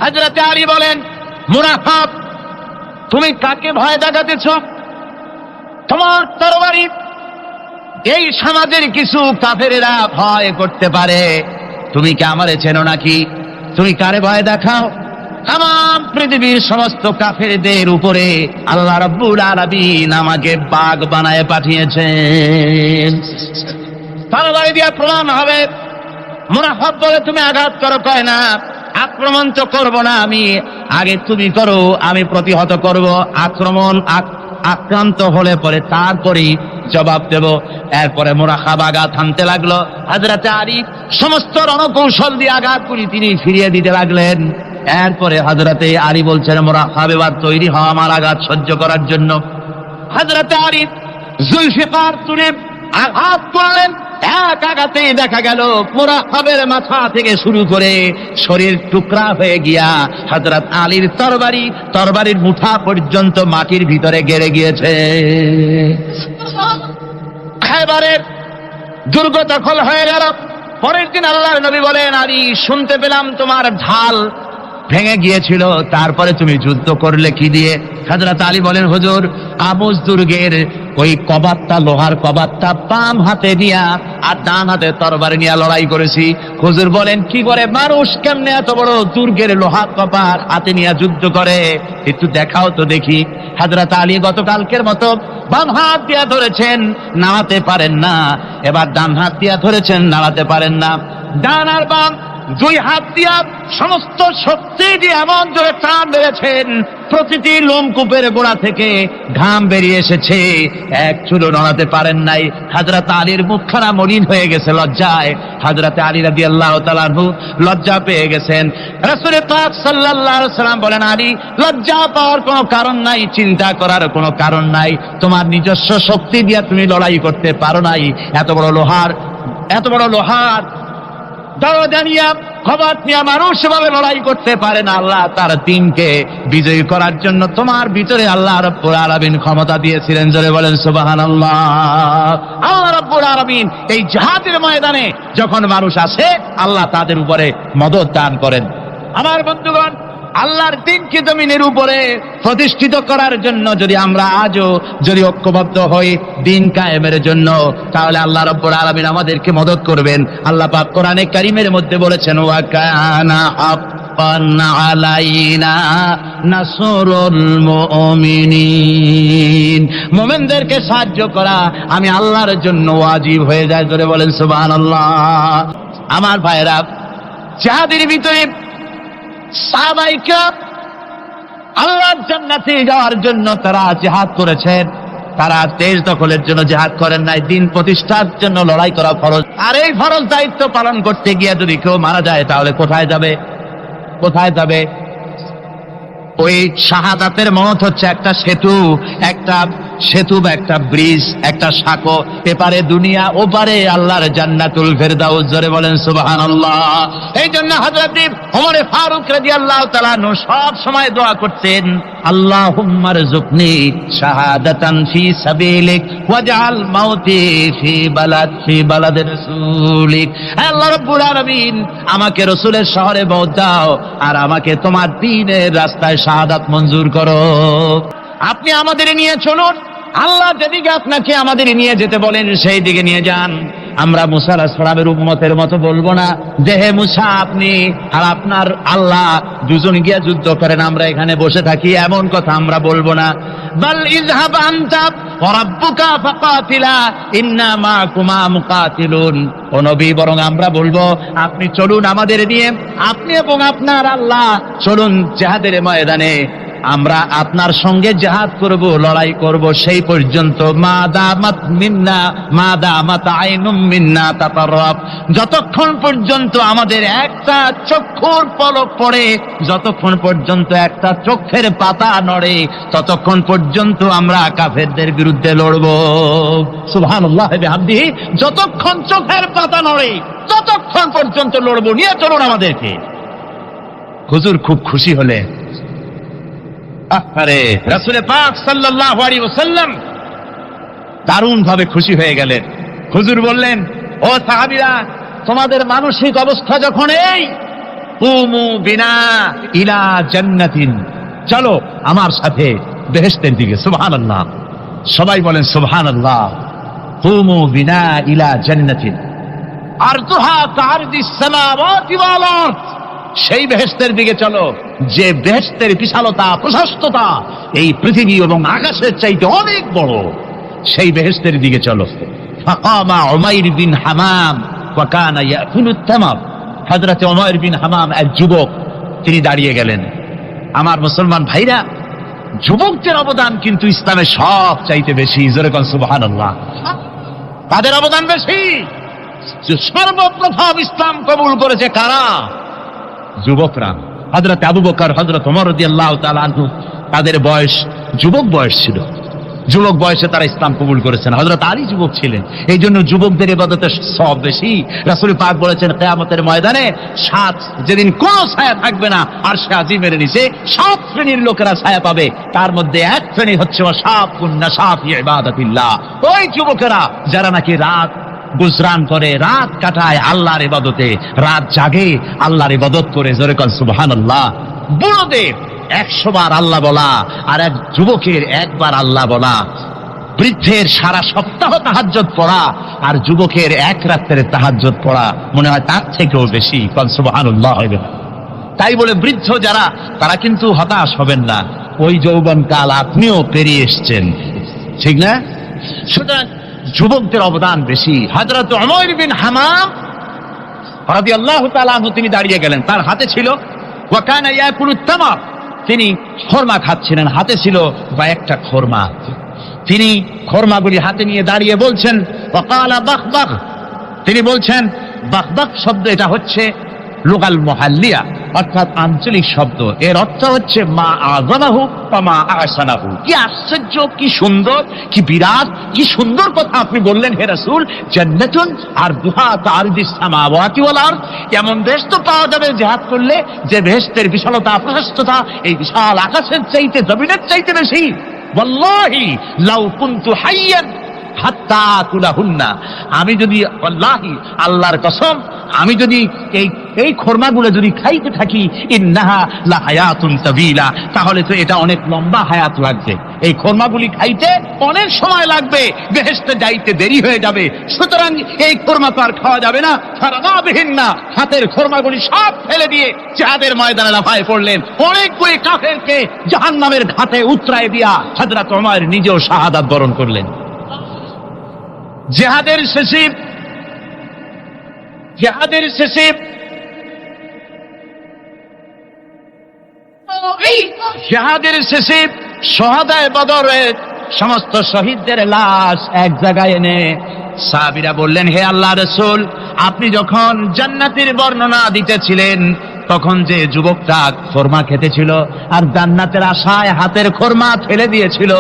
হযরত আলী বলেন, মুনাফিক, তুমি কাকে ভয় দেখাতেছ? তোমার তরবারি এই সমাজের কিছু কাফেরেরা ভয় করতে পারে, তুমি কি আমারে চেনো নাকি? তুমি কারে ভয় দেখাও? তাম পৃথিবীর সমস্ত কাফেরদের উপরে আল্লাহ রাব্বুল আলামিন আমাকে বাগ বানায় পাঠিয়েছেন। তরবারি দিয়া প্রমাণ হবে। মুনাফিক বলে, তুমি আঘাত করো। কয় না, আক্রমণ তো করবো না আমি, আগে তুমি করো, আমি প্রতিহত করব। আক্রান্ত হলে পরে তারপরেই জবাব দেব। এরপরে মুনাফিক আঘাত হানতে লাগলো। হযরত আলী সমস্ত রণকৌশল দিয়ে আঘাতগুলি তিনি ফিরিয়ে দিতে লাগলেন। এরপরে হযরত আলী বলছেন, মুনাফিক এবার তৈরি হও আমার আঘাত সহ্য করার জন্য। হযরত আলী জুলফিকার তুলে আঘাত করলেন। এক আঘাতেই দেখা গেল মুনাফিকের মাথা থেকে শুরু করে শরীর টুকরা হয়ে গিয়া হযরত আলীর তরবারির মুঠা পর্যন্ত মাটির ভিতরে গেড়ে গিয়েছে। খায়বারের দুর্গ দখল হয়ে গেল। পরের দিন আল্লাহর নবী বলেন, আলী, শুনতে পেলাম তোমার ঢাল ভেঙে গিয়েছিল, তারপরে তুমি যুদ্ধ করলে কি দিয়ে? হযরত আলী বলেন, হুজুর, আবুস দুর্গের ওই কবাতটা, লোহার কবাতটা বাম হাতে নিয়া আর ডান হাতে তরবারি নিয়ে লড়াই করেছি। হুজুর বলেন, কি করে মানুষ কেমনে এত বড় দুর্গের লোহার কপাট হাতে নিয়ে যুদ্ধ করে? একটু দেখাও তো দেখি। হযরত আলী গতকালকের মতো বাম হাত দিয়া ধরেছেন, নাড়াতে পারেন না। এবার ডান হাত দিয়া ধরেছেন, নাড়াতে পারেন না। ডান আর বাম দুই হাত দিয়া সমস্ত শক্তি দিয়ে এমন জোরে টান মেরেছেন, প্রতিটি লোমকূপের গোড়া থেকে ঘাম বেরিয়ে এসেছে, এক চুলও নড়াতে পারেন নাই। হযরত আলীর মুখখানা মলিন হয়ে গেছে লজ্জায়। হযরত আলী রাদিয়াল্লাহু তাআলা আনহু লজ্জা পেয়ে গেছেন। রাসূল পাক সাল্লাল্লাহু আলাইহি ওয়াসাল্লাম বলেন, আলী, লজ্জা পাওয়ার কোনো কারণ নাই, চিন্তা করার কোনো কারণ নাই। তোমার নিজস্ব শক্তি দিয়ে তুমি লড়াই করতে পারো নাই। এত বড় লোহার দরজা নিয়ে, কবাত নিয়ে মানুষ ভাবে লড়াই করতে পারে না। আল্লাহ তার দ্বীনকে বিজয়ী করার জন্য তোমার ভিতরে আল্লাহ রাব্বুল আলামিন ক্ষমতা দিয়েছিলেন। জোরে বলেন সুবহানাল্লাহ। আল্লাহ রাব্বুল আলামিন এই জিহাদের ময়দানে যখন মানুষ আসে, আল্লাহ তাদের উপরে মদদ দান করেন। আমার বন্ধুগণ, আল্লাহর দ্বীনকে জমিনের উপরে প্রতিষ্ঠিত করার জন্য আমরা আজও ঐক্যবদ্ধ হই দ্বীন কায়েমের জন্য, তাহলে আল্লাহ রাব্বুল আলামিন আমাদেরকে মদদ করবেন। আল্লাহ পাক কোরআনে কারীমের মধ্যে বলেছেন, ওয়া কানা হাক্কান আলাইনা নাসরুল মুমিনিন। মুমিনদেরকে সাহায্য করা আমি আল্লাহর জন্য ওয়াজিব হয়ে যায়। জোরে বলেন সুবহানাল্লাহ। আমার ভাইরা, জিহাদের ভিতরে সাহাবায়ে কেরাম আল্লাহর জান্নাতে যাওয়ার জন্য তারা জিহাদ করেছেন। তারা দেশ দখলের জন্য জিহাদ করেন নাই, দ্বীন প্রতিষ্ঠার জন্য লড়াই করা ফরজ। আর এই ফরজ দায়িত্ব পালন করতে গিয়ে যদি কেউ মারা যায়, তাহলে কোথায় যাবে? ওই শাহাদাতের মত হচ্ছে একটা সেতু বা একটা ব্রিজ, একটা সাঁকো, এপারে দুনিয়া, ওপারে আল্লাহর জান্নাতুল ফেরদাউস। জোরে বলেন সুবহানাল্লাহ। এই জন্য হযরত ওমর ফারুক রাদিয়াল্লাহু তাআলা আনহু সব সময় দোয়া করতেন, আল্লাহুম্মা রযুকনি শাহাদাতান ফি সাবিলিক ওয়াজআল মাউতি ফি বালাদি রাসূলিক। আল্লাহ রাব্বুল আলামিন, আমাকে রাসূলের শহরে মওত দাও, আর আমাকে তোমার দ্বীনের রাস্তায় শাহাদাত মঞ্জুর করো। আপনি আমাদের নিয়ে চলুন, আল্লাহ যেদিকে আপনাকে আমাদের নিয়ে যেতে বলেন সেই দিকে নিয়ে যান। আমরা মুসা আলাইহিস সালামের উম্মতের মতো বলবো না যে, হে মুসা, আপনি আর আপনার আল্লাহ দুজন গিয়া যুদ্ধ করেন, আমরা এখানে বসে থাকি, এমন কথা আমরা বলবো না। বাল ইযহাব আনতা ওয়া রাব্বুকা ফাকাতিলা ইন্না মাআকুমা মুকাতিলুন। ও নবী, বরং আমরা বলবো, আপনি চলুন আমাদের নিয়ে, আপনি এবং আপনার আল্লাহ চলুন জিহাদের ময়দানে, আমরা আপনার সঙ্গে জিহাদ করব, লড়াই করব সেই পর্যন্ত। মাদামাত আইনুম মিন্না তাতাররাব, যতক্ষণ পর্যন্ত আমাদের একটা চক্ষুর পলক পড়ে, যতক্ষণ পর্যন্ত একটা চোখের পাতা নড়ে, ততক্ষণ পর্যন্ত আমরা কাফেরদের বিরুদ্ধে লড়ব। সুবহানাল্লাহ বিহামদিহি। যতক্ষণ চোখের পাতা নড়ে ততক্ষণ পর্যন্ত লড়ব, নিয়ে চলুন আমাদেরকে। হুজুর খুব খুশি হলেন। আরে রাসূল পাক সাল্লাল্লাহু আলাইহি ওয়াসাল্লাম দারুণ ভাবে খুশি হয়ে গেলেন। হুজুর বললেন, ও সাহাবীরা, তোমাদের মানসিক অবস্থা যখন এই, কুমু বিনা ইলা জান্নাতিন, চলো আমার সাথে বেহেশতের দিকে। সুবহানাল্লাহ, সবাই বলেন সুবহানাল্লাহ। কুমু বিনা ইলা জান্নাতিন আরদুহা কারদিস সামাওয়াতি ওয়াল আরদ, সেই বেহেশতের দিকে চলো যে বেহেশতের বিশালতা প্রশস্ততা এই পৃথিবী এবং আকাশের চাইতে অনেক বড়, সেই বেহেশতের দিকে চলো। ফাকামা উমাইর বিন হামাম ওয়া কানা ইয়াকুলুত তামার, হযরত উমাইর বিন হামাম এক যুবক, তিনি দাঁড়িয়ে গেলেন। আমার মুসলমান ভাইরা, যুবকদের অবদান কিন্তু ইসলামে সব চাইতে বেশি। জোরে কোন সুবহানাল্লাহ। তাদের অবদান বেশি। সর্বপ্রথম ইসলাম কবুল করেছে কারা? যুবকরা। হযরত আবু বকর, হযরত ওমর রাদিয়াল্লাহু তাআলা আনহু, তাদের বয়স যুবক বয়স ছিল, যুবক বয়সে তারা ইসলাম কবুল করেছেন। হযরত আলী যুবক ছিলেন, এই জন্য যুবকদের ইবাদতের সওয়াব বেশি। রাসূল পাক বলেছেন কিয়ামতের ময়দানে যেদিন কোন ছায়া থাকবে না, আরশে আজিমের নিচে 7 শ্রেণীর লোকেরা ছায়া পাবে, তার মধ্যে এক শ্রেণী হচ্ছে ওয়াশাবুন নাশা ফি ইবাদাতিল্লাহ, ওই যুবকেরা যারা নাকি রাত গুজরান করে, রাত কাটায় আল্লাহর ইবাদতে, রাত জাগে আল্লাহর ইবাদত করে। জোরে কোন সুবহানাল্লাহ। বুড়োদের 100 বার আল্লাহ বলা আর এক যুবকের একবার আল্লাহ বলা, বৃদ্ধের সারা সপ্তাহ তাহাজ্জুদ পড়া আর যুবকের এক রাতের তাহাজ্জুদ পড়া মনে হয় তার থেকেও বেশি। কোন সুবহানাল্লাহ। তাই বলে বৃদ্ধ যারা, তারা কিন্তু হতাশ হবেন না, ওই যৌবনকাল আপনিও পেরিয়ে এসছেন, ঠিক না? সুতরাং যুবকদের অবদান বেশি। হযরত উমাইর বিন হামাম রাদিয়াল্লাহু তাআলা আনহু, তিনি দাঁড়িয়ে গেলেন, তার হাতে ছিল ওয়া কানা ইয়াকুলুত তামার, তিনি খরমা খাচ্ছিলেন, হাতে ছিল কয়েকটা খরমা। তিনি খরমাগুলি হাতে নিয়ে দাঁড়িয়ে বলছেন ওয়াকালা বাখবাখ, তিনি বলছেন বাখবাখ শব্দ, এটা হচ্ছে লুগাল মুহাল্লিয়া, অর্থাৎ আঞ্চলিক শব্দ। এর অর্থ হচ্ছে মা আযামাহু ওয়া মা আহসানাহু। কি আশ্চর্য, কি সুন্দর, কি বিরাট, কি সুন্দর কথা আপনি বললেন হে রাসূল। জান্নাতুন আরদুহা কারদিস সামাওয়াতি ওয়াল আরদ, এমন দেশ তো পাওয়া যাবে জিহাদ করলে যে বেহেশতের বিশালতা প্রশস্ততা এই বিশাল আকাশের চাইতে, জমিনের চাইতে বেশি। ওয়াল্লাহি লাউ কুনতু হাইয়ান হাত্তা আকুলাহুন্না, আমি যদি, ওয়াল্লাহি আল্লাহর কসম, আমি যদি এই খরমাগুলো যদি খাইতে থাকি, ইন্নাহা লা হায়াতুন তাবিলা, তাহলে তো এটা অনেক লম্বা হায়াত লাগবে। এই খরমাগুলি খাইতে অনেক সময় লাগবে, বেহেশতে যাইতে দেরি হয়ে যাবে। সুতরাং এই খরমা তো আর খাওয়া যাবে না। ফারাগাবিহিন না, হাতের খরমাগুলি সব ফেলে দিয়ে জিহাদের ময়দানে লাফায় পড়লেন। অনেকগুলি কাফেরকে জাহান্নামের ঘাটে উতরায় দিয়া হযরত ওমর নিজেও শাহাদাত বরণ করলেন। জিহাদের শেষে শহাদায়ে বদরের সমস্ত শহীদদের লাশ এক জায়গায় এনে সাহাবীরা বললেন, হে আল্লাহর রাসূল, আপনি যখন জান্নাতের বর্ণনা দিতেছিলেন তখন যে যুবকটা খরমা খেতেছিল আর জান্নাতের আশায় হাতের খরমা ফেলে দিয়েছিল,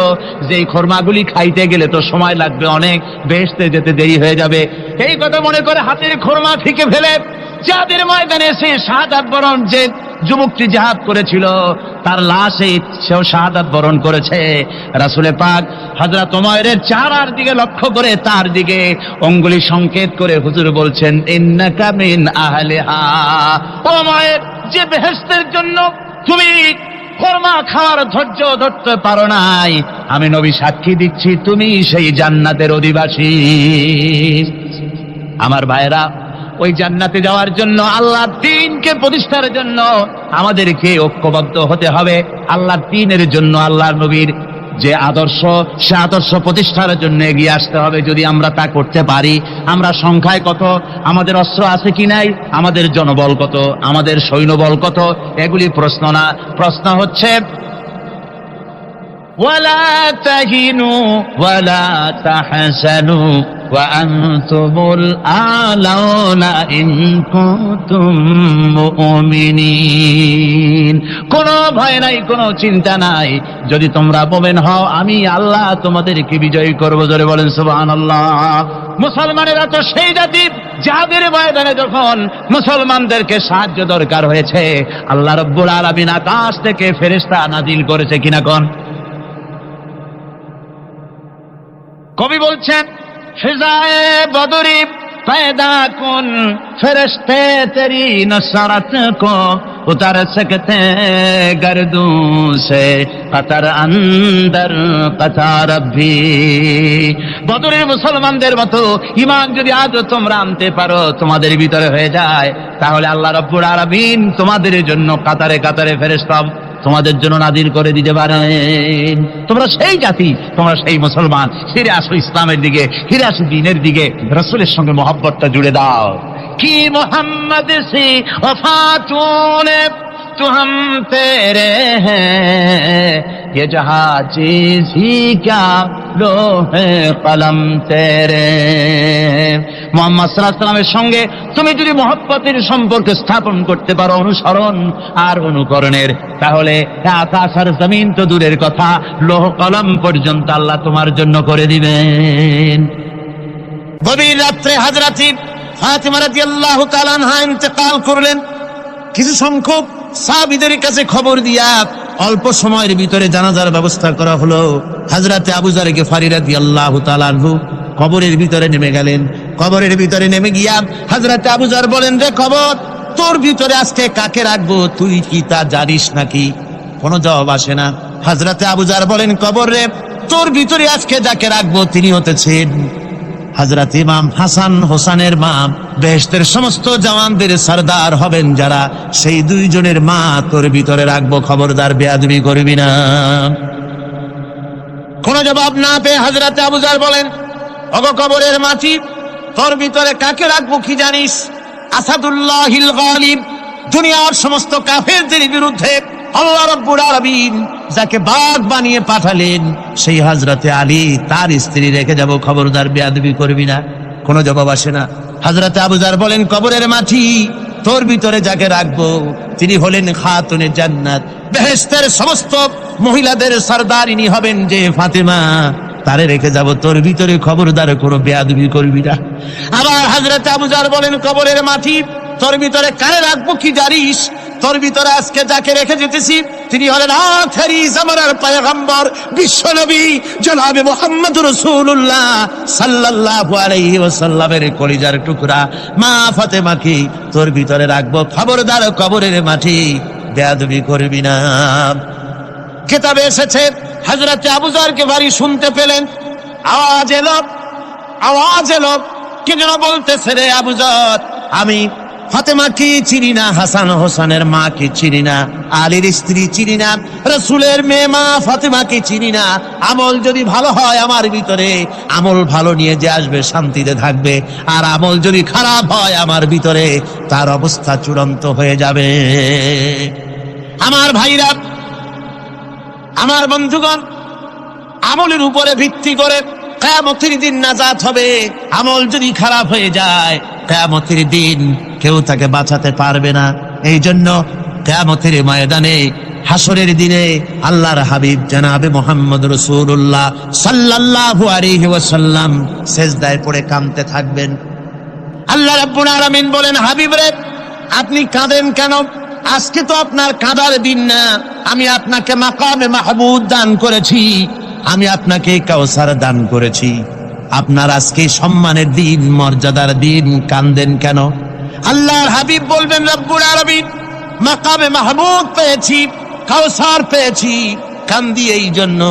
যে খরমাগুলি খাইতে গেলে তো সময় লাগবে অনেক, বেহেশতে যেতে দেরি হয়ে যাবে, এই কথা মনে করে হাতের খরমা ফিকে ফেলে জিহাদের ময়দানে এসে শাহাদাত বরণ, যে যুবকটি জিহাদ করেছিল তার লাশে সেও শাহাদাত বরণ করেছে। রাসূল পাক হযরত ওমরের চেহারার দিকে লক্ষ্য করে তার দিকে অঙ্গুলি সংকেত করে হুজুর বলছেন, ইন্নাকা মিন আহলিহা, ওমর, যে বেহেশতের জন্য তুমি খরমা খাওয়ার ধৈর্য ধরতে পারো নাই, আমি নবী সাক্ষী দিচ্ছি তুমি সেই জান্নাতের অধিবাসী। আমার ভাইরা, ওই জান্নাতে যাওয়ার জন্য, আল্লাহর দ্বীনকে প্রতিষ্ঠার জন্য আমাদেরকে ঐক্যবদ্ধ হতে হবে। আল্লাহর দ্বীনের জন্য আল্লাহর নবীর যে আদর্শ, সে আদর্শ প্রতিষ্ঠার জন্য এগিয়ে আসতে হবে। যদি আমরা তা করতে পারি, আমরা সংখ্যায় কত, আমাদের অস্ত্র আছে কি নাই, আমাদের জনবল কত, আমাদের সৈন্যবল কত, এগুলি প্রশ্ন না। প্রশ্ন হচ্ছে ওয়ালা তাহিনু ওয়ালা তাহসানু ওয়া আনতুমুল আলাউনা ইন কুনতুম মুমিনিন। কোনো ভয় নাই, কোনো চিন্তা নাই, যদি তোমরা মুমিন হও আমি আল্লাহ তোমাদেরকে বিজয়ী করব। জোরে বলেন সুবহানাল্লাহ। মুসলমানেরা তো সেই জাতি, যাদের ময়দানে যখন মুসলমানদেরকে সাহায্য দরকার হয়েছে, আল্লাহ রাব্বুল আলামিন আকাশ থেকে ফেরেশতা নাজিল করেছে কিনা কোন? কবি বলছেন, ফিজায়ে বদরি पैदा कुन फरिश्ते तेरी नुसरत को उतर सकते गर्दों से कतर अंदर कतार भी। বদরের মুসলমানদের মতো ঈমান যদি আজও তোমরা আনতে পারো, তোমাদের ভিতরে হয়ে যায়, তাহলে আল্লাহ রাব্বুল আলামিন তোমাদের জন্য কাতারে কাতারে ফেরেশতা তোমাদের জন্য নাজিল করে দিতে পারেন। তোমরা সেই জাতি, তোমরা সেই মুসলমান, ফিরে আসো ইসলামের দিকে, ফিরে আসো দ্বীনের দিকে, রাসূলের সঙ্গে মহব্বতটা জুড়ে দাও। কি মোহাম্মদ সে ওফা তूने तो हम तेरे हैं, ये जहां चीज ही क्या लोहे कलम तेरे। মুহাম্মদ সাল্লাল্লাহু আলাইহি ওয়াসাল্লামের সঙ্গে তুমি যদি মহব্বতের সম্পর্ক স্থাপন করতে পারো, অনুসরণ আর অনুকরণের, তাহলে আকাশ আর জমিন তো দূরের কথা, লৌহ কলম পর্যন্ত আল্লাহ তোমার জন্য করে দিবেন। গভীর রাত্রে হযরত ফাতিমা রাদিয়াল্লাহু তাআলা আনহা ইন্তেকাল করলেন। কিছু সংখ্যক সাহাবীদের কাছে খবর দিয়া অল্প সময়ের ভিতরে জানাজার ব্যবস্থা করা হলো। হযরত আবু যর গিফারী রাদিয়াল্লাহু তাআলা আনহু কবরের ভিতরে নেমে গেলেন। কবরের ভিতরে নেমে গিয়া হযরত আবু যর বলেন, রে কবর, তোর ভিতরে আজকে কাকে রাখবো, তুই কি তা জানিস নাকি? কোনো জবাব আসে না। হযরত আবু যর বলেন, কবর রে, তোর ভিতরে আজকে যাকে রাখবো তিনি হতেছেন হযরত ইমাম হাসান হোসেনের মা, বেহেশতের সমস্ত জওয়ানদের সরদার হবেন যারা, সেই দুইজনের মা তোর ভিতরে রাখবো, খবরদার বেয়াদবি করবি না। কোন জবাব না পেয়ে হযরত আবু যর বলেন, ওগো কবরের মাটি, তোর ভিতরে কাকে রাখবো কি জানিস? আসাদুল্লাহিল গালিব, দুনিয়ার সমস্ত কাফেরদের বিরুদ্ধে আল্লাহ রাব্বুল আলামিন যাকে বাঘ বানিয়ে পাঠালেন, সেই হযরতে আলী, তার স্ত্রী রেখে যাব, খবরদার বেয়াদবি করবি না। কোনো জবাব আসে না। হযরতে আবু যর বলেন, কবরের মাটি, তোর ভিতরে যাকে রাখবো তিনি হলেন খাতুনে জান্নাত, বেহেশতের সমস্ত মহিলাদের সরদারিনী হবেন যে ফাতেমা, তারে রেখে যাব, তোর ভিতরে খবরদার কোনো বেয়াদবি করবি না। আবার হযরতে আবু যর বলেন, কবরের মাটি, তোর ভিতরে কারে রাখবো কি জানিস? তোর ভিতরে আজকে যাকে রেখে যেতেছি তিনি হলেন আখেরি জামানার পয়গম্বর বিশ্বনবী জনাবে মুহাম্মদ রাসূলুল্লাহ সাল্লাল্লাহু আলাইহি ওয়াসাল্লামের কলিজার টুকরা মা ফাতেমাকে তোর ভিতরে রাখবো, খবরদার কবরের মাটি বেয়াদবি করবি না। কিতাবে এসেছে হযরত আবু যর গিফারী শুনতে পেলেন, আওয়াজ এলো, কি যেন বলতেছে, রে আবু যর, আমি ফাতেমাকে চিনি না, হাসান হোসেনের মাকে চিনি না, আলীর স্ত্রী চিনি না, রাসূলের মেয়ে মা ফাতেমাকে চিনি না। আমল যদি ভালো হয় আমার ভিতরে, আমল ভালো নিয়ে যে আসবে শান্তিতে থাকবে, আর আমল যদি খারাপ হয় আমার ভিতরে, তার অবস্থা চূড়ান্ত হয়ে যাবে। আমার ভাইরা, আমার বন্ধুগণ, আমলের উপরে ভিত্তি করে কিয়ামতের দিন নাজাত হবে। আমল যদি খারাপ হয়ে যায়, কিয়ামতের দিন কেউ তাকে বাঁচাতে পারবে না। এই জন্য কিয়ামতের ময়দানে, হাসরের দিনে আল্লাহর হাবিব জনাবে মুহাম্মদ রাসূলুল্লাহ সাল্লাল্লাহু আলাইহি ওয়াসাল্লাম সিজদায় পড়ে কাঁদতে থাকবেন। আল্লাহ রাব্বুল আলামিন বলেন, হাবিব রে, আপনি কাঁদেন কেন? আজকে তো আপনার কাঁদার দিন না, আমি আপনাকে মাকামে মাহমুদ দান করেছি, আমি আপনাকে কাউসার দান করেছি, আপনার আজকে সম্মানের দিন, মর্যাদার দিন, কাঁদেন কেন? আল্লাহর হাবিব বলবেন, রব্বুল আলামিন, মাকামে মাহমুদ পেয়েছি, কাউসার পেয়েছি, কান্দি এই জন্য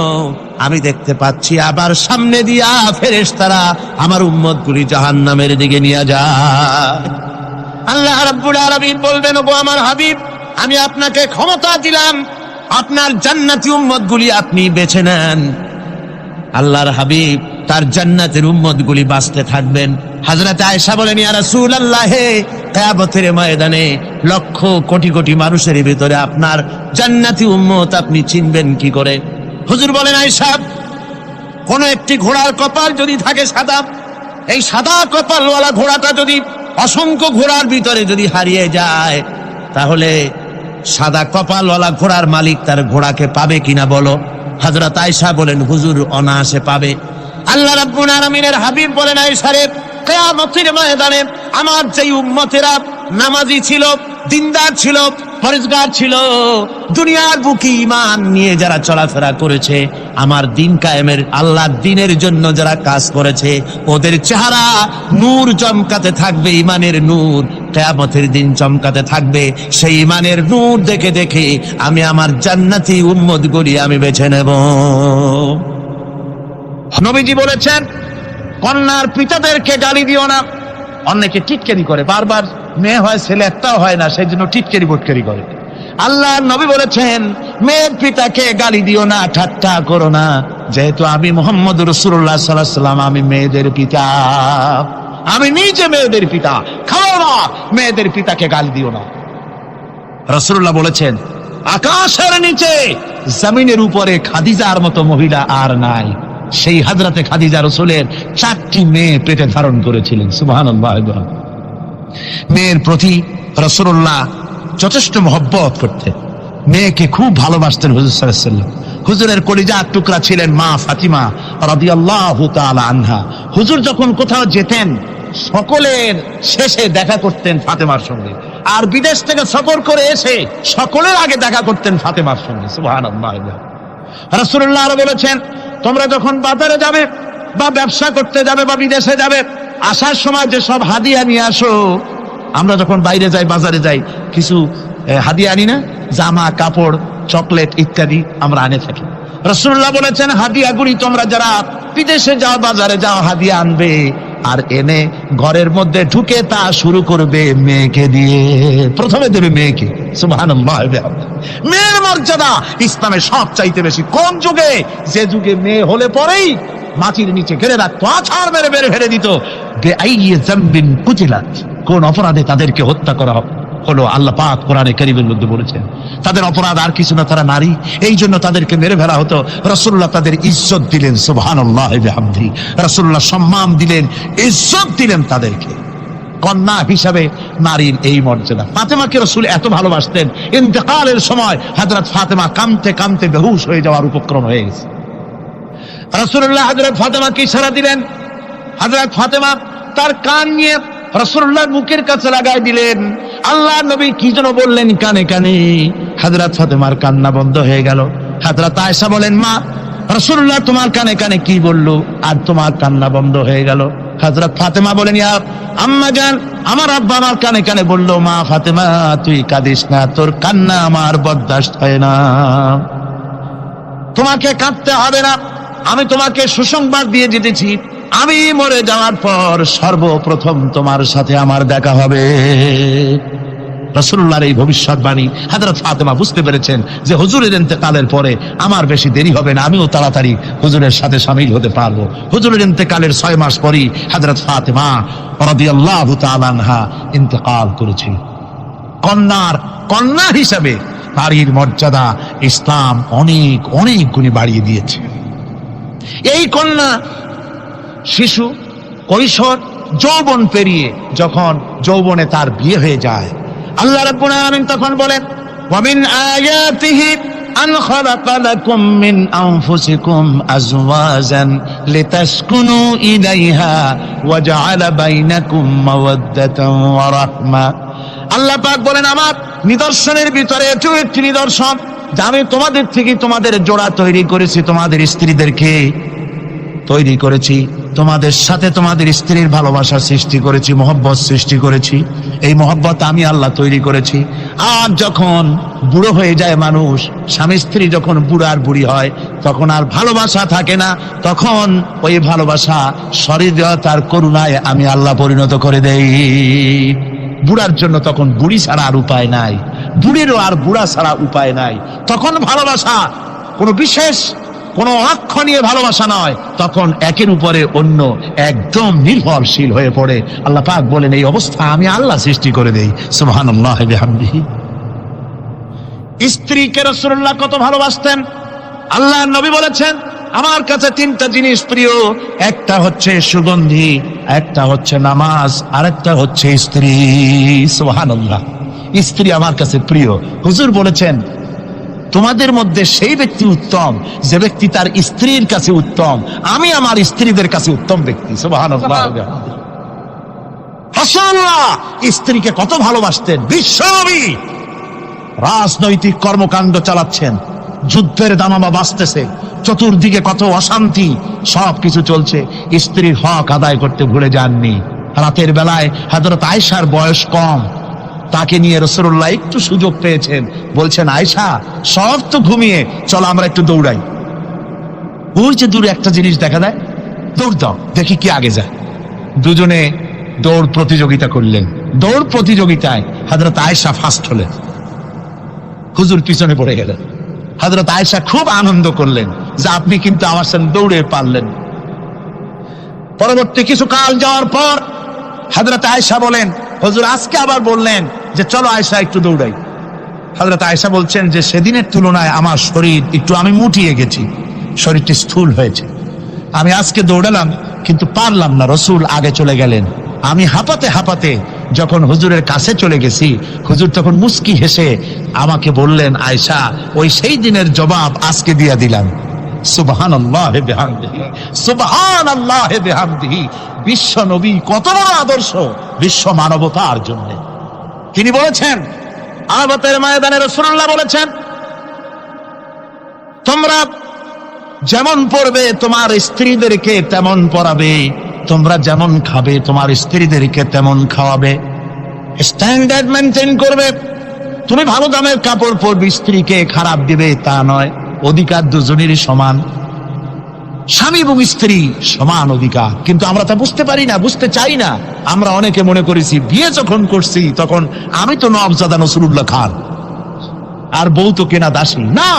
আমি দেখতে পাচ্ছি আবার সামনে দিয়া ফেরেশতারা আমার উম্মতগুলি জাহান্নামের দিকে নিয়ে যায়। আল্লাহ রাব্বুল আলামিন বলবেন, ওগো আমার হাবিব, আমি আপনাকে ক্ষমতা দিলাম, আপনার জান্নাতি উম্মতগুলি আপনি বেছে নেন। আল্লাহর হাবিব তার জান্নাতের উম্মতগুলি বাঁচতে থাকবেন। হযরত আয়েশা বলেন, ইয়া রাসূলুল্লাহ, কিয়ামতের ময়দানে লক্ষ কোটি কোটি মানুষের ভিতরে আপনার জান্নাতি উম্মত আপনি চিনবেন কি করে? হুজুর বলেন, আয়েশা, কোন একটি ঘোড়ার কপাল যদি থাকে সাদা, এই সাদা কপালওয়ালা ঘোড়াটা যদি অসংখ্য ঘোড়ার ভিতরে যদি হারিয়ে যায়, তাহলে সাদা কপালওয়ালা ঘোড়ার মালিক তার ঘোড়াকে পাবে কিনা বলো? হযরত আয়েশা বলেন, হুজুর, অনায়াসে পাবে। আল্লাহ রাব্বুল আলামিনের হাবিব বলেন, আয়েশা রে, কিয়ামতের ময়দানে আমার যেই উম্মতেরা নামাজি ছিল, দিনদার ছিল, পরেজগার ছিল, দুনিয়ার বুকে ঈমান নিয়ে যারা চলাফেরা করেছে, আমার দিন কায়েমের আল্লাহর দিনের জন্য যারা কাজ করেছে, ওদের চেহারা নূর চমকাতে থাকবে, ঈমানের নূর কিয়ামতের দিন চমকাতে থাকবে। সেই ঈমানের নূর দেখে দেখে আমি আমার জান্নাতি উম্মতগুলি আমি বেছে নেব। নবীজি বলেছেন, কন্যার পিতাদেরকে গালি দিও না। অনেকে টিটকারি করে, বারবার মেয়ে হয় ছেলে একটাও হয় না, সেই জন্য টিটকারি বটকারি করে। আল্লাহ নবী বলেছেন, মেয়ের পিতাকে গালি দিও না, ঠাট্টা করো না, যেহেতু আমি মুহাম্মদ রাসূলুল্লাহ সাল্লাল্লাহু আলাইহি ওয়াসাল্লাম, আমি মেয়েদের পিতা, আমি নিজে মেয়েদের পিতা। খাও না, মেয়েদের পিতাকে গালি দিও না। রাসূলুল্লাহ বলেছেন, আকাশের নিচে জমিনের উপরে খাদিজার মতো মহিলা আর নাই। সেই হযরতে খাদিজা রাসূলের 4টি মেয়ে পেটে ধারণ করেছিলেন। সুবহানাল্লাহ। মেয়ের প্রতি রাসূলুল্লাহ যথেষ্ট মহব্বত করতেন, মেয়েকে খুব ভালোবাসতেন হুজুর সাল্লাল্লাহু আলাইহি ওয়াসাল্লাম। হুজুরের কলিজার টুকরা ছিলেন মা ফাতিমা রাদিয়াল্লাহু তাআলা আনহা। হুজুর যখন কোথাও যেতেন, সকলের শেষে দেখা করতেন ফাতেমার সঙ্গে, আর বিদেশ থেকে সফর করে এসে সকলের আগে দেখা করতেন ফাতেমার সঙ্গে। সুবহানাল্লাহ। রাসূলুল্লাহ আরো বলেছেন, তোমরা যখন বাজারে যাবে বা ব্যবসা করতে যাবে বা বিদেশে যাবে, আসার সময় যে সব হাদিয়া নিয়ে আসো। আমরা যখন বাইরে যাই, বাজারে যাই, কিছু হাদিয়া আনি না, জামা কাপড় চকলেট ইত্যাদি আমরা আনে থাকি। রাসূলুল্লাহ বলেছেন, হাদিয়াগুলি তোমরা যারা বিদেশে যাও, বাজারে যাও, হাদিয়া আনবে, আর এনে ঘরের মধ্যে ঢুকে তা শুরু করবে মেয়েকে দিয়ে। প্রথমে দেবে মেয়েকে। সুবহানাল্লাহ। মেয়ের মর্যাদা ইসলামের সব চাইতে বেশি। কোন যুগে? যে যুগে মেয়ে হলে পরেই মাটির নিচে ঘেরে রাখতো, আছাড় মেরে বের ফেলে দিত। বেআইয়ি যামবিন কুতিলাত, কোন অপরাধে তাদেরকে হত্যা করা হলো, আল্লাহ পাক কোরআনে কারীমের মধ্যে বলেছেন তাদের অপরাধ আর কিছু না, তারা নারী, এই জন্য তাদেরকে মেরে ফেলা হতো। রাসূলুল্লাহ তাদের ইজ্জত দিলেন। সুবহানাল্লাহ বিহামদিহি। রাসূলুল্লাহ সম্মান দিলেন, ইজ্জত দিলেন তাদেরকে। কন্যা হিসাবে নারীর এই মর্যাদা। ফাতেমাকে রাসূল এত ভালোবাসতেন, ইন্তেকালের সময় হযরত ফাতেমা কাঁদতে কাঁদতে বেহুশ হয়ে যাওয়ার উপক্রম হয়ে গেছে। রাসূলুল্লাহ হযরত ফাতেমাকে ইশারা দিলেন। হযরত ফাতেমা তার কান নিয়ে রাসূলুল্লাহর মুখের কাছে লাগাই দিলেন। আল্লাহ নবী কি যেন বললেন কানে কানে, হযরত ফাতেমার কান্না বন্ধ হয়ে গেল। হযরত আয়েশা বলেন, মা, রাসূলুল্লাহ তোমার কানে কানে কি বললো আর তোমার কান্না বন্ধ হয়ে গেল? হযরত ফাতেমা বলেন, ইয়া আম্মা জান, আমার আব্বা আমার কানে কানে বললো, মা ফাতেমা তুই কাঁদিস না, তোর কান্না আমার বরদাস্ত হয় না, তোমাকে কাঁদতে হবে না। আমি তোমাকে সুসংবাদ দিয়ে দিতেছি, আমি মরে যাওয়ার পর সর্বপ্রথম তোমার সাথে আমার দেখা হবে। রাসূলুল্লাহর এই ভবিষ্যৎবাণী হযরত ফাতেমা বুঝতে পেরেছেন যে হুজুরের ইন্তেকালের পরে আমার বেশি দেরি হবে না, আমিও তাড়াতাড়ি হুজুরের সাথে শামিল হতে পারবো। হুজুরের ইন্তেকালের 6 মাস পরই হযরত ফাতেমা রাদিয়াল্লাহু তাআলা আনহা ইন্তেকাল করেছেন। কন্যা হিসাবে নারীর মর্যাদা ইসলাম অনেক অনেক গুণে বাড়িয়ে দিয়েছে। এই কন্যা শিশু, কৈশোর, যৌবন পেরিয়ে যখন যৌবনে তার বিয়ে হয়ে যায়, আল্লাহ রাব্বুল আলামিন তখন বলেন, ওয়া মিন আয়াতিহি আন খালাকা লাকুম মিন আনফুসিকুম আজওয়াজান লিতাসকুনু ইলাইহা ওয়া জাআলা বাইনাকুম মাওয়াদ্দাতান ওয়া রাহমা। আল্লাহ পাক বলেন, আমার নিদর্শনের ভিতরে এটাও একটি নিদর্শন যে আমি তোমাদের থেকে তোমাদের জোড়া তৈরি করেছি, তোমাদের স্ত্রীদেরকে তৈরি করেছি, তোমাদের সাথে তোমাদের স্ত্রীর ভালোবাসা সৃষ্টি করেছি, মহব্বত সৃষ্টি করেছি। এই মহব্বত আমি আল্লাহ তৈরি করেছি। আর যখন বুড়ো হয়ে যায় মানুষ, স্বামী স্ত্রী যখন বুড়ার বুড়ি হয়, তখন আর ভালোবাসা থাকে না, তখন ওই ভালোবাসা সহৃদয়তার করুণায় আমি আল্লাহ পরিণত করে দেই। বুড়ার জন্য তখন বুড়ি ছাড়া আর উপায় নাই, বুড়িরও আর বুড়া ছাড়া উপায় নাই। তখন ভালোবাসা কোনো বিশেষ কোনো অক্ষ নিয়ে ভালোবাসা নয়, তখন একের উপরে অন্য একদম নির্ভরশীল হয়ে পড়ে। আল্লাহ পাক বলেন, এই অবস্থা আমি আল্লাহ সৃষ্টি করে দেই। সুবহানাল্লাহ বিহামদিহি। স্ত্রীকে রাসূলুল্লাহ কত ভালোবাসতেন। আল্লাহর নবী বলেছেন, আমার কাছে 3টা জিনিস প্রিয়, একটা হচ্ছে সুগন্ধি, একটা হচ্ছে নামাজ, আর একটা হচ্ছে স্ত্রী। সুবহানাল্লাহ। স্ত্রী আমার কাছে প্রিয়। হুজুর বলেছেন, তোমাদের মধ্যে সেই ব্যক্তি উত্তম যে ব্যক্তি তার স্ত্রীর কাছে উত্তম। আমি আমার স্ত্রীদের কাছে উত্তম ব্যক্তি। সুবহানাল্লাহ। রাসূলুল্লাহ স্ত্রীকে কত ভালোবাসতেন। বিশ্বনবী রাজনৈতিক কর্মকাণ্ড চালাচ্ছেন, যুদ্ধের দামামা বাজতেছে, চতুর্দিকে কত অশান্তি, সবকিছু চলছে, স্ত্রীর হক আদায় করতে ভুলে যাননি। রাতের বেলায় হযরত আয়েশার বয়স কম, তাকে নিয়ে রাসূলুল্লাহ একটু সুযোগ পেয়েছেন, বলছেন আয়েশা সব তো ঘুমিয়ে, চলো আমরা একটু দৌড়াই। ওই যে দূরে একটা জিনিস দেখা যায়, দৌড় দাও, দেখি কি আগে যায়। দুজনে দৌড় প্রতিযোগিতা করলেন। দৌড় প্রতিযোগিতায় হযরত আয়েশা ফার্স্ট হলেন, হুজুর পিছনে পড়ে গেলেন। হযরত আয়েশা খুব আনন্দ করলেন যে আপনি কিন্তু আমার সাথে দৌড়ে পারলেন। পরবর্তী কিছু কাল যাওয়ার পর হযরত আয়েশা বলেন, হুজুর আজকে আবার বললেন যে চলো আয়েশা একটু দৌড়াই। হযরত আয়েশা বলছেন যে সেদিনের তুলনায় আমার শরীর একটু, আমি মুটিয়ে গেছি, শরীরটি স্থূল হয়েছে। আমি আজকে দৌড়ালাম কিন্তু পারলাম না, রাসূল আগে চলে গেলেন। আমি হাঁপাতে হাঁপাতে যখন হুজুরের কাছে চলে গেছি, হুজুর তখন মুস্কি হেসে আমাকে বললেন, আয়েশা ওই সেই দিনের জবাব আজকে দিয়ে দিলাম। সুবহানাল্লাহি বিহামদিহি, সুবহানাল্লাহি বিহামদিহি। বিশ্ব নবী কত বড় আদর্শ বিশ্ব মানবতার জন্য। তিনি বলেছেন, আরাফাতের ময়দানে রাসূলুল্লাহ বলেছেন, তোমরা যেমন পড়বে তোমার স্ত্রীদেরকে তেমন পড়াবে, তোমরা যেমন খাবে তোমার স্ত্রীদেরকে তেমন খাওয়াবে, স্ট্যান্ডার্ড মেনটেন করবে। তুমি ভালো দামের কাপড় পরবে, স্ত্রীকে খারাপ দিবে তা নয়। অধিকার দুজনেরই সমান, স্বামী এবং স্ত্রী সমান অধিকার। কিন্তু আমরা তা বুঝতে পারি না, বুঝতে চাই না। আমরা অনেকে মনে করেছি বিয়ে যখন করছি তখন আমি তো নওয়াবজাদা নসরুল্লাহ খান আর বউ তো কেনা দাসী। না,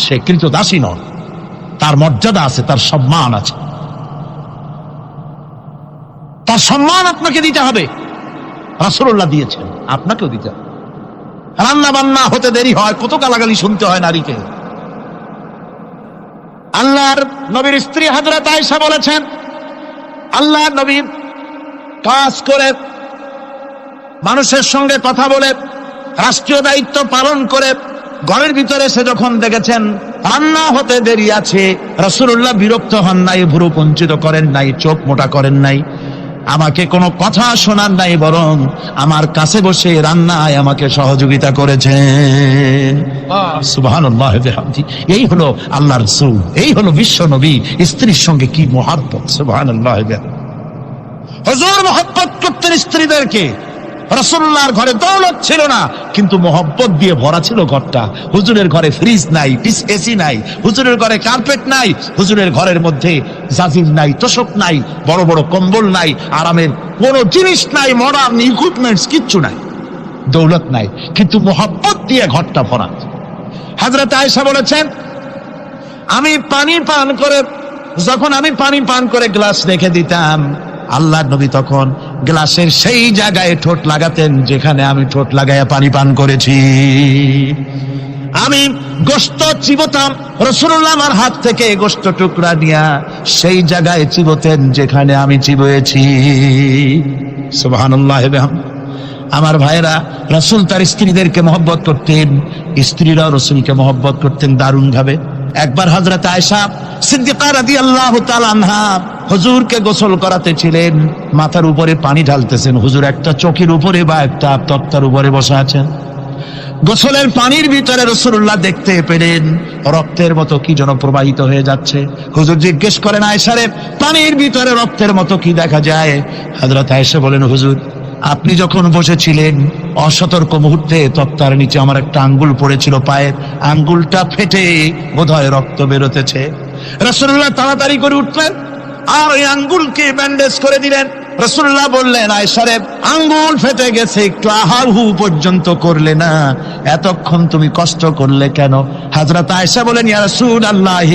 সে কৃত দাসী নয়, তার মর্যাদা আছে, তার সম্মান আছে, তার সম্মান আপনাকে দিতে হবে। রাসূলুল্লাহ দিয়েছেন, আপনাকেও দিতে হবে। রান্না বান্না হতে দেরি হয়, কত গালাগালি শুনতে হয় নারীকে। আল্লাহর নবীর স্ত্রী হযরত আয়েশা বলেছেন, আল্লাহর নবী কাজ করে, মানুষের সঙ্গে কথা বলে, রাষ্ট্রীয় দায়িত্ব পালন করে ঘরের ভিতরে সে যখন দেখেছেন রান্না হতে দেরি আছে, রাসূলুল্লাহ বিরক্ত হন নাই, ভ্রু কুঞ্চিত করেন নাই, চোখ মোটা করেন নাই, আমাকে কোনো কথা শোনান নাই, বরং আমার কাছে বসে রান্নায় আমাকে সহযোগিতা করেছেন। সুবহানাল্লাহ বিহামদি। এই হলো আল্লাহর রাসূল, এই হলো বিশ্ব নবী। স্ত্রীর সঙ্গে কি মহব্বত! সুবহানাল্লাহ বিহামদি। হুজুর মহব্বত করতেন স্ত্রীদেরকে। রাসূলুল্লাহর ঘরে দৌলত ছিল না, কিন্তু মহব্বত দিয়ে ভরা ছিল ঘরটা। হুজুরের ঘরে ফ্রিজ নাই, এসি নাই, হুজুরের ঘরে কার্পেট নাই, হুজুরের ঘরের মধ্যে জাজির নাই, তোশক নাই, বড় বড় কম্বল নাই, আরামের কোন জিনিস নাই, মডার্ন ইকুইপমেন্টস কিচ্ছু নাই, দৌলত নাই, কিন্তু মহব্বত দিয়ে ঘরটা ভরা। হযরত আয়েশা বলেছেন, আমি পানি পান করে গ্লাস রেখে দিতাম, আল্লাহর নবী তখন গ্লাসের সেই জায়গায় ঠোঁট লাগাতেন যেখানে আমি ঠোঁট লাগাইয়া পানি পান করেছি। আমি গোশত চিবোতাম, রাসূলুল্লাহ আমার হাত থেকে গোশত টুকরা নিয়া সেই জায়গায় চিবোতেন যেখানে আমি চিবোয়েছি। সুবহানাল্লাহ। আমার ভাইরা, রাসূল তার স্ত্রীদেরকে মহব্বত করতেন, স্ত্রীরাও রাসূলকে মহব্বত করতেন দারুণ ভাবে। একবার হযরত আয়েশা সিদ্দিকা রাদিয়াল্লাহু তাআলা আনহা হুজুরকে গোসল করাতে ছিলেন, মাথার উপরে পানি ঢালতেছেন, হুজুর একটা চৌকির উপরে বা একটা তক্তার উপরে বসে আছেন। গোসলের পানির ভিতরে রাসূলুল্লাহ দেখতে পেলেন রক্তের মতো কি যেন প্রবাহিত হয়ে যাচ্ছে। হুজুর জিজ্ঞেস করেন, আয়েশা রে, পানির ভিতরে রক্তের মতো কি দেখা যায়? হযরত আয়েশা বলেন, হুজুর আপনি যখন বসেছিলেন অসতর্ক মুহূর্তে তক্তার নিচে আমার একটা আঙ্গুল পড়েছিল, পায়ের আঙ্গুলটা ফেটে বোধহয় রক্ত বেরোতেছে। রাসূলুল্লাহ তাড়াতাড়ি করে উঠলেন আর ওই আঙ্গুলকে ব্যান্ডেজ করে দিলেন। রাসূলুল্লাহ বললেন, আয়েশা রে, আঙ্গুল ফেটে গেছে, একটু আহাহু পর্যন্ত করলে না, এতক্ষণ তুমি কষ্ট করলে কেন? হযরত আয়েশা বলেন, ইয়া রাসূলুল্লাহ,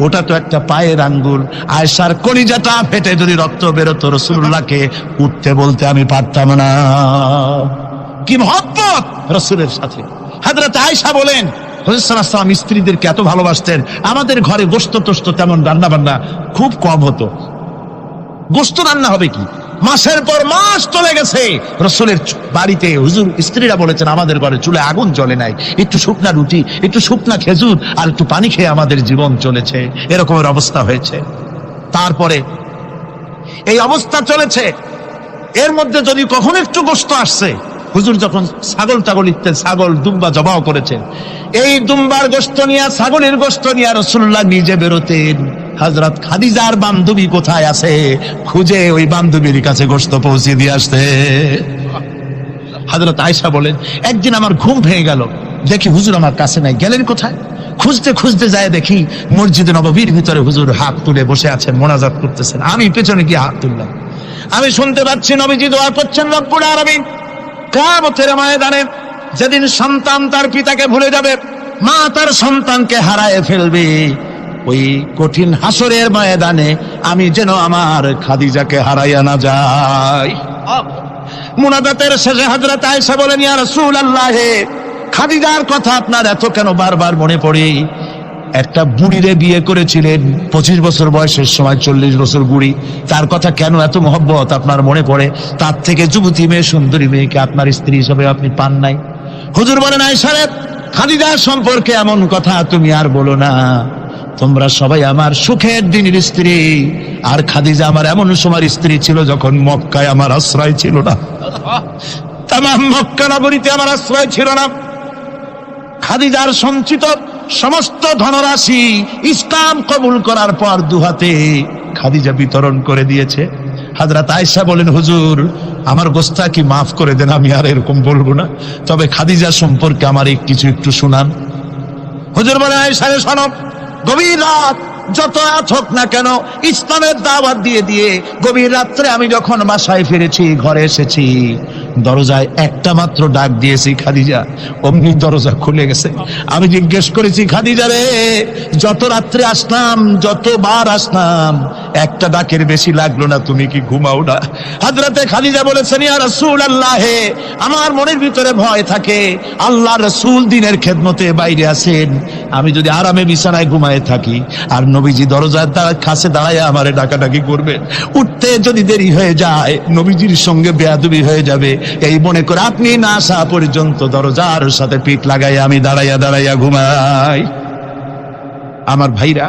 ওটা তো একটা পায়ের আঙ্গুল। আয়েশার কলিজাটা ফেটে যদি রক্ত বেরোতো, রাসূলুল্লাহকে উঠতে বলতে আমি পারতাম না। কি মহব্বত রাসূলের সাথে! হযরত আয়েশা বলেন, হুজুর সাল্লাল্লাহু আলাইহি ওয়াসাল্লাম স্ত্রীদেরকে এত ভালোবাসতেন, আমাদের ঘরে গোশত টোস্ত তেমন রান্না বান্না খুব কম হতো। গোশত রান্না হবে কি, মাসের পর মাস চলে গেছে রাসূলের বাড়িতে, হুজুর স্ত্রীরা বলেছেন আমাদের ঘরে চুলে আগুন জ্বলে নাই, একটু শুকনা রুটি, একটু শুকনা খেজুর আর একটু পানি খেয়ে আমাদের জীবন চলেছে, এরকমের অবস্থা হয়েছে। তারপরে এই অবস্থা চলেছে, এর মধ্যে যদি কখনো একটু গোশত আসছে, হুজুর যখন ছাগল টাগল ইত্যাদি ছাগল দুম্বা জবাও করেছেন, এই দুম্বার গোশত নিয়ে ছাগলের গোশত নিয়ে রাসূলুল্লাহ নিজে বেরোতেন। হযরত খাদিজার বান্ধবী কোথায় আছে খুঁজে ওই বান্ধবীর কাছে গোশত পৌঁছে দিয়ে আসতে। হযরত আয়েশা বলেন, একদিন আমার ঘুম ভেঙে গেল, দেখি হুজুর আমার কাছে নাই, গেলেন কোথায়? খুঁজতে খুঁজতে যায় দেখি মসজিদে নববীর ভিতরে হুজুর হাত তুলে বসে আছেন, মোনাজাত করতেছেন। আমি পেছনে গিয়ে হাত তুললাম, আমি শুনতে পাচ্ছি নবীজি দোয়া করছেন রব্বুল আলামিন কিয়ামতের ময়দানে যেদিন সন্তান তার পিতাকে ভুলে যাবে, মা তার সন্তানকে হারায় ফেলবে, ওই কঠিন হাসরের ময়দানে আমি যেন আমার খাদিজাকে হারাইয়া না যাই। মুনাজাতের শেষে হযরত আয়েশা বলেন, ইয়া রাসূলুল্লাহ, খাদিজার কথা আপনার এত কেন বারবার মনে পড়ে? একটা বুড়িরে বিয়ে করেছিলেন 25 বছর বয়সের সময়, 40 বছর বুড়ি, তার কথা কেন এত মহব্বত আপনার মনে পড়ে? তার থেকে যুবতী মেয়ে, সুন্দরী মেয়েকে আপনার স্ত্রী হিসেবে আপনি পান নাই? হুজুর বলেন, আয়েশা রে, খাদিজার সম্পর্কে এমন কথা তুমি আর বলো না। তোমরা সবাই আমার সুখের দিনের স্ত্রী, আর খাদিজা আমার এমন সময় স্ত্রী ছিল যখন মক্কায় আমার আশ্রয় ছিল না, তামাম মক্কা নগরীতে আমার আশ্রয় ছিল না। খাদিজার সঞ্চিত সমস্ত ধনরাশি ইসলাম কবুল করার পর দুহাতে খাদিজা বিতরণ করে দিয়েছে। হযরত আয়েশা বলেন, হুজুর আমার গোস্তাকি মাফ করে দেন, আমি আর এরকম বলবো না, তবে খাদিজা সম্পর্কে আমার কিছু একটু শোনান। হুজুর বলেন, আয়েশা রে শোনো, গভীর রাত যত রাত হোক না কেন ইসলামের দাওয়াত দিয়ে দিয়ে গভীর রাত্রে আমি যখন বাসায় ফিরেছি, ঘরে এসেছি, দরজায় একটা মাত্র ডাক দিয়েছি, খাদিজা, অমনি দরজা খুলে গেছে। আমি জিজ্ঞেস করেছি, খাদিজা রে, যত রাত্রে আসলাম, যতবার আসলাম, একটা ডাকের বেশি লাগলো না, তুমি কি ঘুমাও না? হযরতে খাদিজা বলেছেন, ইয়া রাসূলুল্লাহ, আমার মনের ভিতরে ভয় থাকে, আল্লাহ রাসূল দিনের খেদমতে বাইরে আছেন, আমি যদি আরামে বিছানায় ঘুমায় থাকি আর নবীজি দরজার কাছে দাঁড়ায় আমারে ডাকাডাকি করবে, উঠতে যদি দেরি হয়ে যায় নবীজির সঙ্গে বেয়াদবি হয়ে যাবে, এই মনে করে আপনি না আসা পর্যন্ত দরজার সাথে পিঠ লাগাই আমি দাঁড়াইয়া দাঁড়াইয়া ঘুমাই। আমার ভাইরা,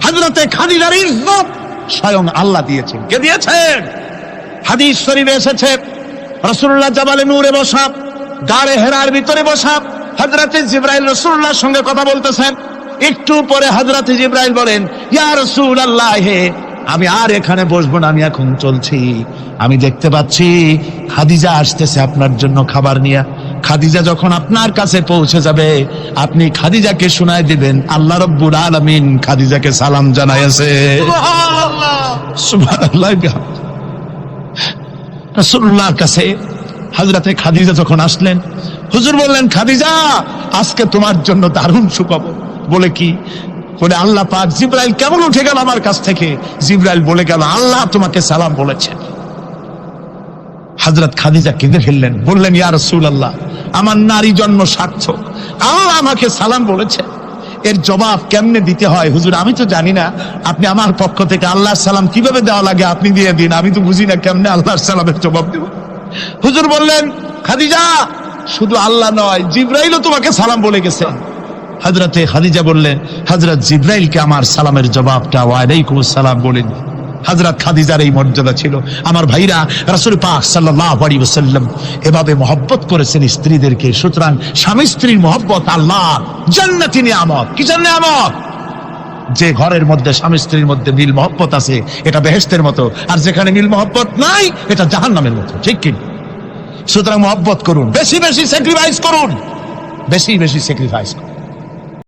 হযরতে খাদিজার ইজ্জত স্বয়ং আল্লাহ দিয়েছেন। কে দিয়েছেন? হাদিস শরীফে এসেছে, রাসূলুল্লাহ জাবালে নূরে বসা, গারে হেরার ভিতরে বসা, হযরতে জিবরাইল রাসূলুল্লাহর সঙ্গে কথা বলতেছেন। একটু পরে হযরতে জিবরাইল বলেন, ইয়া রাসূলুল্লাহ, আমি আর এখানে বসবো না, আমি এখন চলছি। আমি দেখতে পাচ্ছি খাদিজা আসতেছে আপনার জন্য খাবার নিয়ে। খাদিজা যখন আপনার কাছে পৌঁছে যাবে, আপনি খাদিজাকে শোনায় দিবেন আল্লাহ রাব্বুল আলামিন খাদিজাকে সালাম জানাইছে। সুবহানাল্লাহ, সুবহানাল্লাহ। রাসূলুল্লাহর কাছে হযরতে খাদিজা যখন আসলেন, হুজুর বললেন, খাদিজা, আজকে তোমার জন্য দারুণ সুখবর। বলে কি? বলে, আল্লাহ পাক জিবরাইল কেমন উঠে গেল আমার কাছ থেকে, জিবরাইল বলে গেল আল্লাহ তোমাকে সালাম বলেছেন। হযরত খাদিজা কেঁদে ফেললেন, বললেন, ইয়া রাসূলুল্লাহ, আমার নারী জন্ম সার্থক, আল্লাহ আমাকে সালাম বলেছেন, এর জবাব কেমনে দিতে হয় হুজুর আমি তো জানি না, আপনি আমার পক্ষ থেকে আল্লাহর সালাম কিভাবে দেওয়া লাগে আপনি দিয়ে দিন, আমি তো বুঝি না কেমনে আল্লাহর সালামের জবাব দেব। হুজুর বললেন, খাদিজা, শুধু আল্লাহ নয়, জিবরাইলও তোমাকে সালাম বলে গেছেন। হযরতে খাদিজা বললেন, হযরত জিবরাইলকে আমার সালামের জবাবটা ওয়ালাইকুমুস সালাম বলেন। হযরত খাদিজার এই মর্যাদা ছিল। আমার ভাইরা, রাসূল পাক সাল্লাল্লাহু আলাইহি ওয়াসাল্লাম এভাবে মহব্বত করেছেন স্ত্রীদেরকে। সুতরাং স্বামী স্ত্রীর মহব্বত আল্লাহ জান্নাতি নিয়ামত। কিসের নিয়ামত? যে ঘরের মধ্যে স্বামী স্ত্রীর মধ্যে মিল মহব্বত আছে এটা বেহেশতের মতো, আর যেখানে মিল মহব্বত নাই এটা জাহান্নামের মতো। ঠিক কি? সুতরাং মহব্বত করুন, বেশি বেশি স্যাক্রিফাইস করুন, বেশি বেশি স্যাক্রিফাইস করুন।